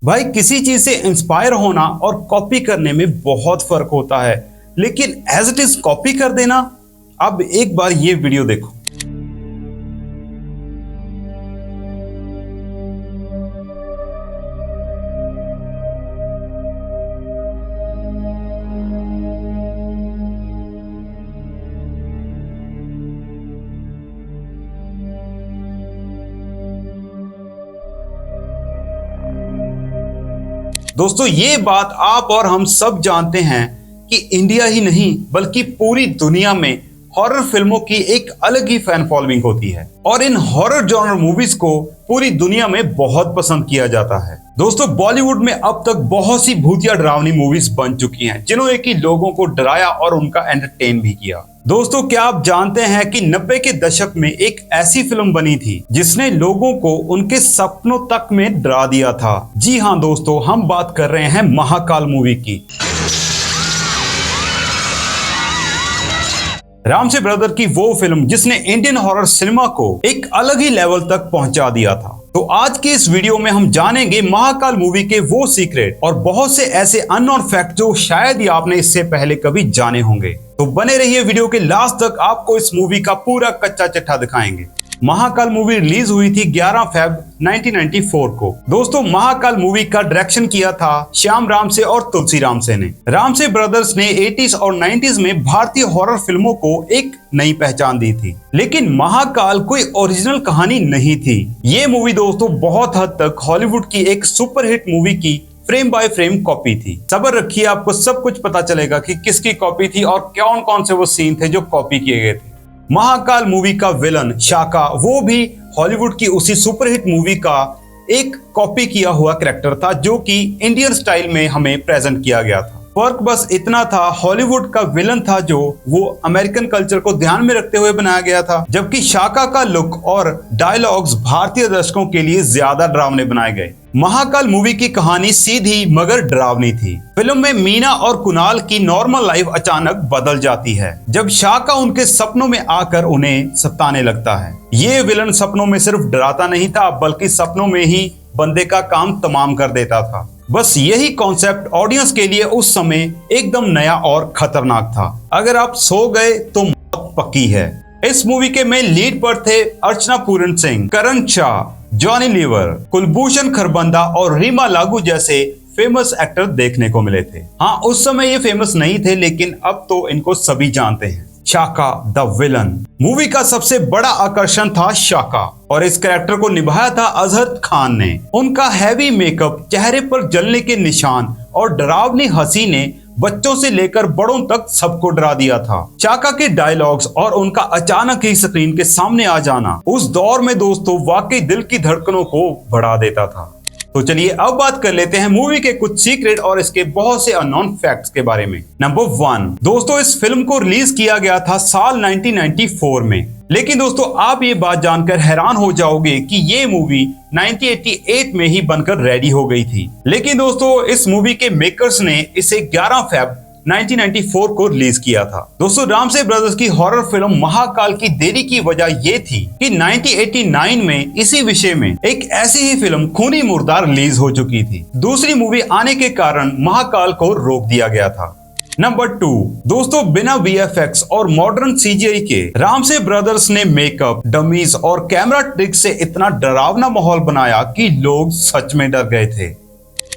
भाई किसी चीज से इंस्पायर होना और कॉपी करने में बहुत फर्क होता है, लेकिन एज इट इज कॉपी कर देना। अब एक बार ये वीडियो देखो। दोस्तों ये बात आप और हम सब जानते हैं कि इंडिया ही नहीं बल्कि पूरी दुनिया में हॉरर फिल्मों की एक अलग ही फैन फॉलोइंग होती है और इन हॉरर जॉनर मूवीज को पूरी दुनिया में बहुत पसंद किया जाता है। दोस्तों बॉलीवुड में अब तक बहुत सी भूतिया डरावनी मूवीज बन चुकी हैं जिन्होंने कि लोगों को डराया और उनका एंटरटेन भी किया। दोस्तों क्या आप जानते हैं कि 90 के दशक में एक ऐसी फिल्म बनी थी जिसने लोगों को उनके सपनों तक में डरा दिया था। जी हाँ दोस्तों, हम बात कर रहे हैं महाकाल मूवी की। रामसे ब्रदर की वो फिल्म जिसने इंडियन हॉरर सिनेमा को एक अलग ही लेवल तक पहुंचा दिया था। तो आज के इस वीडियो में हम जानेंगे महाकाल मूवी के वो सीक्रेट और बहुत से ऐसे अननोन फैक्ट जो शायद ही आपने इससे पहले कभी जाने होंगे। तो बने रहिए वीडियो के लास्ट तक, आपको इस मूवी का पूरा कच्चा चिट्ठा दिखाएंगे। महाकाल मूवी रिलीज हुई थी 11 फेब 1994 को। दोस्तों महाकाल मूवी का डायरेक्शन किया था श्याम रामसे और तुलसी रामसे ने। रामसे ब्रदर्स ने 80s और 90s में भारतीय हॉरर फिल्मों को एक नई पहचान दी थी, लेकिन महाकाल कोई ओरिजिनल कहानी नहीं थी। ये मूवी दोस्तों बहुत हद तक हॉलीवुड की एक सुपरहिट मूवी की फ्रेम बाय फ्रेम कॉपी थी। सब्र रखिए, आपको सब कुछ पता चलेगा कि किसकी कॉपी थी और कौन कौन से वो सीन थे जो कॉपी किए गए थे। महाकाल मूवी का विलन शाका वो भी हॉलीवुड की उसी सुपरहिट मूवी का एक कॉपी किया हुआ कैरेक्टर था जो कि इंडियन स्टाइल में हमें प्रेजेंट किया गया था। फर्क बस इतना था, हॉलीवुड का विलन था जो वो अमेरिकन कल्चर को ध्यान में रखते हुए बनाया गया था, जबकि शाका का लुक और डायलॉग्स भारतीय दर्शकों के लिए ज्यादा डरावने बनाए गए। महाकाल मूवी की कहानी सीधी मगर डरावनी थी। फिल्म में मीना और कुणाल की नॉर्मल लाइफ अचानक बदल जाती है जब शाका उनके सपनों में आकर उन्हें सताने लगता है। ये विलन सपनों में सिर्फ डराता नहीं था बल्कि सपनों में ही बंदे का काम तमाम कर देता था। बस यही कॉन्सेप्ट ऑडियंस के लिए उस समय एकदम नया और खतरनाक था। अगर आप सो गए तो मौत पक्की है। इस मूवी के मेन लीड पर थे अर्चना पूरन सिंह, करण शाह, जॉनी लीवर, कुलभूषण खरबंदा और रीमा लागू जैसे फेमस एक्टर देखने को मिले थे। हाँ उस समय ये फेमस नहीं थे, लेकिन अब तो इनको सभी जानते हैं। शाका द विलन मूवी का सबसे बड़ा आकर्षण था शाका और इस कैरेक्टर को निभाया था अजहर खान ने। उनका हैवी मेकअप, चेहरे पर जलने के निशान और डरावनी हंसी ने बच्चों से लेकर बड़ों तक सबको डरा दिया था। शाका के डायलॉग्स और उनका अचानक ही स्क्रीन के सामने आ जाना उस दौर में दोस्तों वाकई दिल की धड़कनों को बढ़ा देता था। तो चलिए अब बात कर लेते हैं मूवी के कुछ सीक्रेट और इसके बहुत से अननोन फैक्ट्स के बारे में। नंबर 1 दोस्तों, इस फिल्म को रिलीज किया गया था साल 1994 में, लेकिन दोस्तों आप ये बात जानकर हैरान हो जाओगे कि ये मूवी 1988 में ही बनकर रेडी हो गई थी। लेकिन दोस्तों इस मूवी के मेकर्स ने इसे 11 फेब 1994 को रिलीज किया था। दोस्तों रामसे ब्रदर्स की हॉरर फिल्म महाकाल की देरी की वजह ये थी कि 1989 में इसी विषय में एक ऐसी ही फिल्म खूनी मुर्दार रिलीज हो चुकी थी। दूसरी मूवी आने के कारण महाकाल को रोक दिया गया था। नंबर 2 दोस्तों, बिना VFX और मॉडर्न CGI के रामसे ब्रदर्स ने मेकअप, डमीज और कैमरा ट्रिक से इतना डरावना माहौल बनाया कि लोग सच में डर गए थे।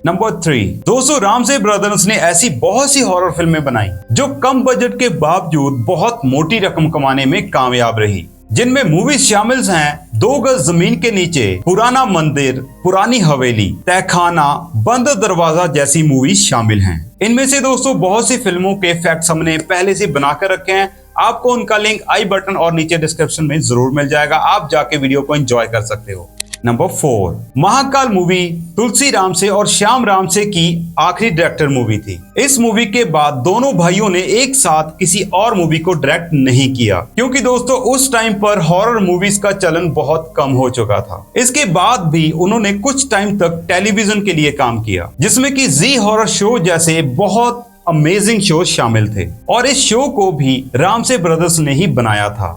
नंबर 3 दोस्तों, रामसे ब्रदर्स ने ऐसी बहुत सी हॉरर फिल्में बनाई जो कम बजट के बावजूद बहुत मोटी रकम कमाने में कामयाब रही, जिनमें मूवीज शामिल हैं 2 गज जमीन के नीचे, पुराना मंदिर, पुरानी हवेली, तहखाना, बंद दरवाजा जैसी मूवीज शामिल हैं। इनमें से दोस्तों बहुत सी फिल्मों के फैक्ट्स हमने पहले से बनाकर रखे हैं, आपको उनका लिंक आई बटन और नीचे डिस्क्रिप्शन में जरूर मिल जाएगा, आप जाके वीडियो को एंजॉय कर सकते हो। नंबर 4 महाकाल मूवी तुलसी रामसे और श्याम रामसे की आखिरी डायरेक्टर मूवी थी। इस मूवी के बाद दोनों भाइयों ने एक साथ किसी और मूवी को डायरेक्ट नहीं किया, क्योंकि दोस्तों उस टाइम पर हॉरर मूवीज का चलन बहुत कम हो चुका था। इसके बाद भी उन्होंने कुछ टाइम तक टेलीविजन के लिए काम किया, जिसमें कि जी हॉरर शो जैसे बहुत अमेजिंग शो शामिल थे और इस शो को भी रामसे ब्रदर्स ने ही बनाया था।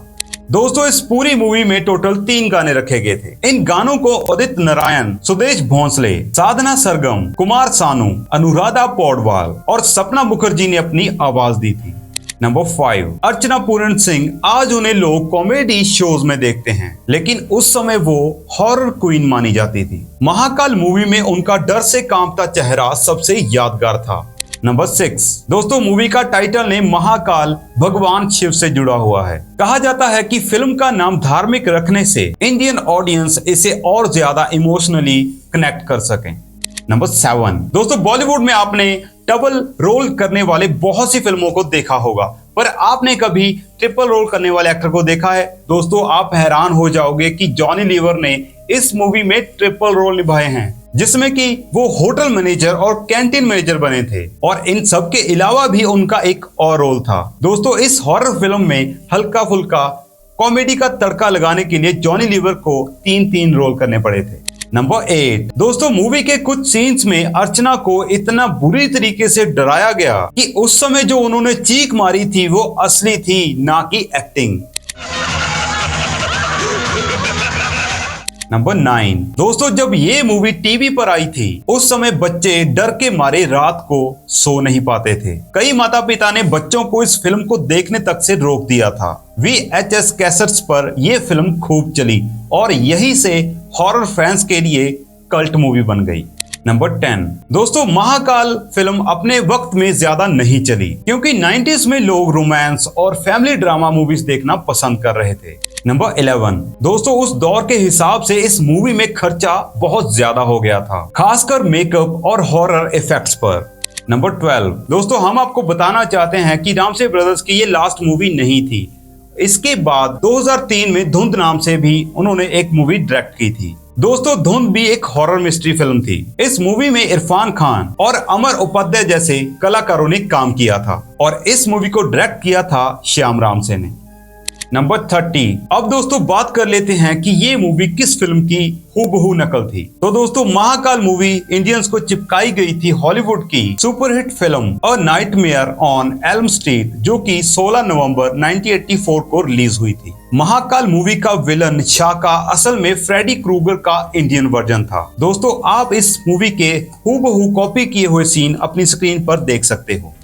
दोस्तों इस पूरी मूवी में टोटल 3 गाने रखे गए थे। इन गानों को उदित नारायण, सुदेश भोंसले, साधना सरगम, कुमार सानू, अनुराधा पौडवाल और सपना मुखर्जी ने अपनी आवाज दी थी। नंबर 5, अर्चना पूरन सिंह। आज उन्हें लोग कॉमेडी शोज में देखते हैं, लेकिन उस समय वो हॉरर क्वीन मानी जाती थी। महाकाल मूवी में उनका डर से कांपता चेहरा सबसे यादगार था। नंबर 6, दोस्तों मूवी का टाइटल ने महाकाल भगवान शिव से जुड़ा हुआ है। कहा जाता है कि फिल्म का नाम धार्मिक रखने से इंडियन ऑडियंस इसे और ज्यादा इमोशनली कनेक्ट कर सकें। नंबर 7, दोस्तों बॉलीवुड में आपने डबल रोल करने वाले बहुत सी फिल्मों को देखा होगा, पर आपने कभी ट्रिपल रोल करने वाले एक्टर को देखा है? दोस्तों आप हैरान हो जाओगे कि जॉनी लीवर ने इस मूवी में ट्रिपल रोल निभाए हैं, जिसमें कि वो होटल मैनेजर और कैंटीन मैनेजर बने थे, और इन सब के अलावा भी उनका एक और रोल था। दोस्तों इस हॉरर फिल्म में हल्का फुल्का कॉमेडी का तड़का लगाने के लिए जॉनी लीवर को 3 रोल करने पड़े थे। नंबर 8, दोस्तों मूवी के कुछ सीन्स में अर्चना को इतना बुरी तरीके से डराया गया कि उस समय जो उन्होंने चीख मारी थी वो असली थी, ना कि एक्टिंग। नंबर 9, दोस्तों जब ये मूवी टीवी पर आई थी उस समय बच्चे डर के मारे रात को सो नहीं पाते थे। कई माता पिता ने बच्चों को इस फिल्म को देखने तक से रोक दिया था। VHS कैसेट्स पर यह फिल्म खूब चली और यही से हॉरर फैंस के लिए कल्ट मूवी बन गई। नंबर 10, दोस्तों महाकाल फिल्म अपने वक्त में ज्यादा नहीं चली क्योंकि 90s में लोग रोमांस और फैमिली ड्रामा मूवीज देखना पसंद कर रहे थे। नंबर 11, दोस्तों उस दौर के हिसाब से इस मूवी में खर्चा बहुत ज्यादा हो गया था, खासकर मेकअप और हॉरर इफेक्ट्स पर। नंबर 12, दोस्तों हम आपको बताना चाहते हैं कि रामसे ब्रदर्स की ये लास्ट मूवी नहीं थी। इसके बाद 2003 में धुंध नाम से भी उन्होंने एक मूवी डायरेक्ट की थी। दोस्तों धुंध भी एक हॉरर मिस्ट्री फिल्म थी। इस मूवी में इरफान खान और अमर उपाध्याय जैसे कलाकारों ने काम किया था और इस मूवी को डायरेक्ट किया था श्याम रामसे ने। नंबर 30, अब दोस्तों बात कर लेते हैं कि ये मूवी किस फिल्म की हूबहू नकल थी। तो दोस्तों महाकाल मूवी इंडियंस को चिपकाई गई थी हॉलीवुड की superhit film a nightmare on Elm street, जो कि 16 नवंबर 1984 को रिलीज हुई थी। महाकाल मूवी का विलन शाका असल में फ्रेडी क्रूगर का इंडियन वर्जन था। दोस्तों आप इस मूवी के हूबहू कॉपी किए हुए सीन अपनी स्क्रीन पर देख सकते हो।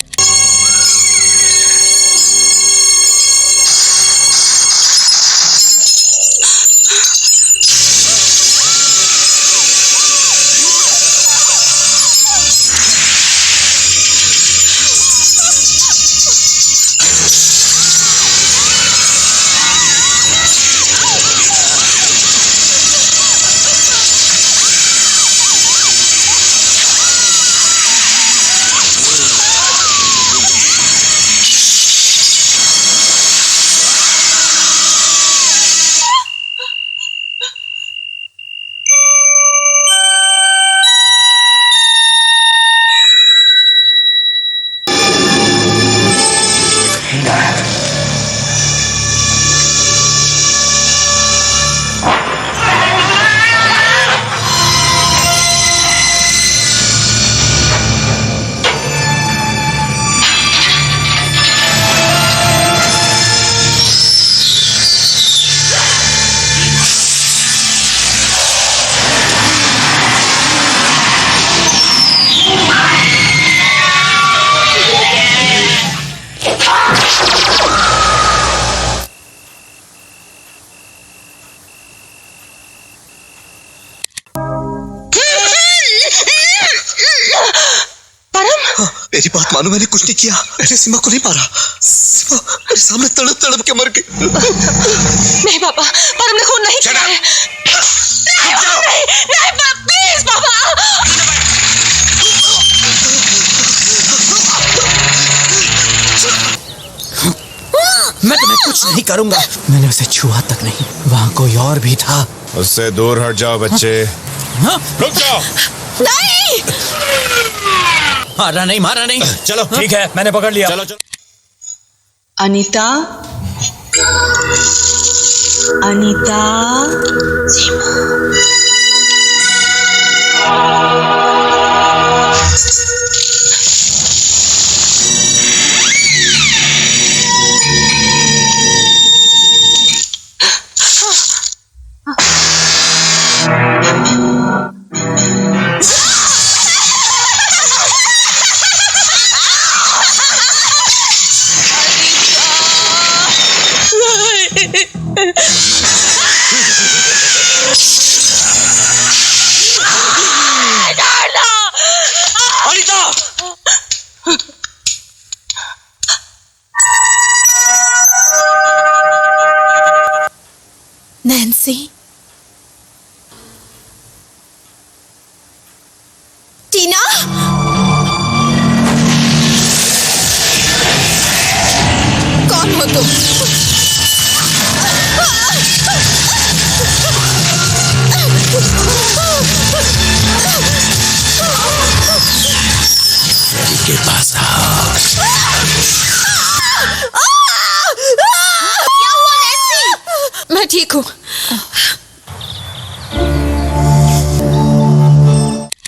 मेरी बात मानो, मैंने कुछ नहीं किया। मैंने सीमा को नहीं मारा। सीमा मेरे सामने तड़प तड़प के मर गई। नहीं पापा, परम ने खून नहीं किया है। नहीं पापा, प्लीज पापा। मैं तुम्हें कुछ नहीं करूंगा। मैंने उसे छुआ तक नहीं। वहाँ कोई और भी था। उससे दूर हट जाओ बच्चे। रुक जाओ। नहीं, मारा नहीं। चलो ठीक है, मैंने पकड़ लिया। चलो चलो। अनीता, अनीता, के पास आओ। क्या हुआ नैन्सी? मैं ठीक हूँ।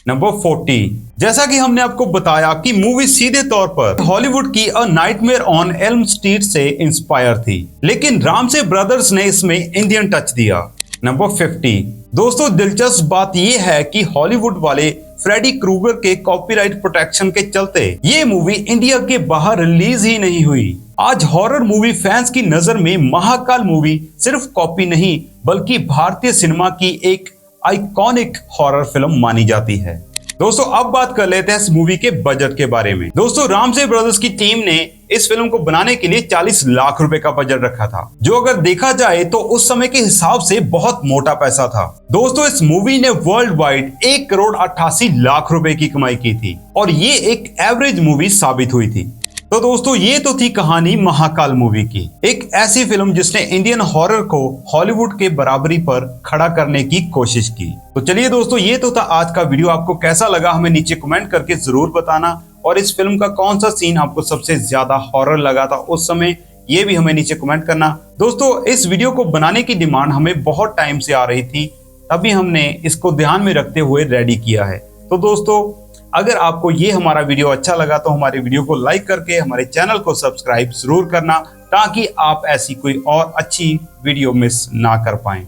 नंबर 40। जैसा कि हमने आपको बताया कि मूवी सीधे तौर पर हॉलीवुड की a nightmare on Elm street से इंस्पायर थी, लेकिन रामसे ब्रदर्स ने इसमें इंडियन टच दिया। नंबर 50। दोस्तों, दिलचस्प बात यह है कि हॉलीवुड वाले फ्रेडी क्रूगर के कॉपीराइट प्रोटेक्शन के चलते ये मूवी इंडिया के बाहर रिलीज ही नहीं हुई। आज हॉरर मूवी फैंस की नजर में महाकाल मूवी सिर्फ कॉपी नहीं बल्कि भारतीय सिनेमा की एक आइकॉनिक हॉरर फिल्म मानी जाती है। दोस्तों, अब बात कर लेते हैं इस मूवी के बजट के बारे में। दोस्तों, रामसे ब्रदर्स की टीम ने इस फिल्म को बनाने के लिए 40 लाख रुपए का बजट रखा था, जो अगर देखा जाए तो उस समय के हिसाब से बहुत मोटा पैसा था। दोस्तों, इस मूवी ने वर्ल्ड वाइड 1 करोड़ 88 लाख रुपए की कमाई की थी और ये एक एवरेज मूवी साबित हुई थी। तो दोस्तों, ये तो थी कहानी महाकाल मूवी की, एक ऐसी फिल्म जिसने इंडियन हॉरर को हॉलीवुड के बराबरी पर खड़ा करने की कोशिश की। तो चलिए दोस्तों, ये तो था आज का वीडियो। आपको कैसा लगा हमें नीचे कमेंट करके जरूर बताना, और इस फिल्म का कौन सा सीन आपको सबसे ज्यादा हॉरर लगा था उस समय, ये भी हमें नीचे कमेंट करना। दोस्तों, इस वीडियो को बनाने की डिमांड हमें बहुत टाइम से आ रही थी, तभी हमने इसको ध्यान में रखते हुए रेडी किया है। तो दोस्तों, अगर आपको ये हमारा वीडियो अच्छा लगा तो हमारे वीडियो को लाइक करके हमारे चैनल को सब्सक्राइब जरूर करना, ताकि आप ऐसी कोई और अच्छी वीडियो मिस ना कर पाएं।